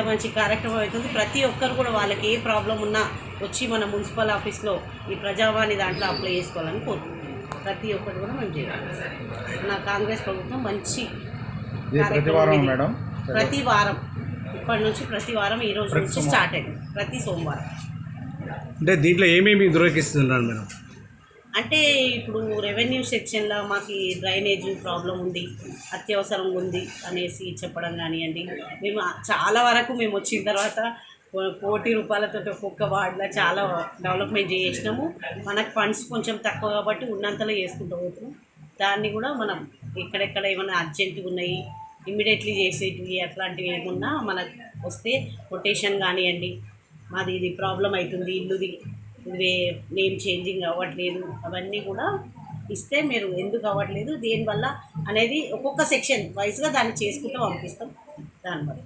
మంచి కార్యక్రమం అవుతుంది. ప్రతి ఒక్కరు కూడా వాళ్ళకి ఏ ప్రాబ్లం ఉన్నా వచ్చి మన మున్సిపల్ ఆఫీస్లో ఈ ప్రజావాణి దాంట్లో అప్లై చేసుకోవాలని కోరుకుంటున్నాం. ప్రతి ఒక్కరు కూడా మనం చేయాలి. నా కాంగ్రెస్ ప్రభుత్వం మంచి కార్యక్రమం ప్రతి వారం ఇప్పటి నుంచి ప్రతి వారం ఈ రోజు నుంచి స్టార్ట్ అయింది. ప్రతి సోమవారం. అంటే దీంట్లో ఏమేమి దొరికిస్తున్నారు మేడం? అంటే ఇప్పుడు రెవెన్యూ సెక్షన్లో మాకు డ్రైనేజ్ ప్రాబ్లం ఉంది, అత్యవసరం ఉంది అనేసి చెప్పడం కానివ్వండి. మేము చాలా వరకు మేము వచ్చిన తర్వాత ₹1,00,00,000 ఒక్కొక్క వార్డులో చాలా డెవలప్మెంట్ చేసినాము. మనకు ఫండ్స్ కొంచెం తక్కువ కాబట్టి ఉన్నంతలో చేసుకుంటూ పోతున్నాం. దాన్ని కూడా మనం ఎక్కడెక్కడ ఏమైనా అర్జెంటుగా ఉన్నాయి, ఇమ్మీడియట్లీ చేసేటివి అట్లాంటివి ఏమున్నా మనకు వస్తే కొటేషన్ కానివ్వండి, మాది ఇది ప్రాబ్లం అవుతుంది, ఇల్లుది ఇవే నేమ్ చేంజింగ్ అవ్వట్లేదు, అవన్నీ కూడా ఇస్తే మీరు ఎందుకు అవ్వట్లేదు దేనివల్ల అనేది ఒక్కొక్క సెక్షన్ వైజ్గా దాన్ని చేసుకుంటూ పంపిస్తాం. దానివల్ల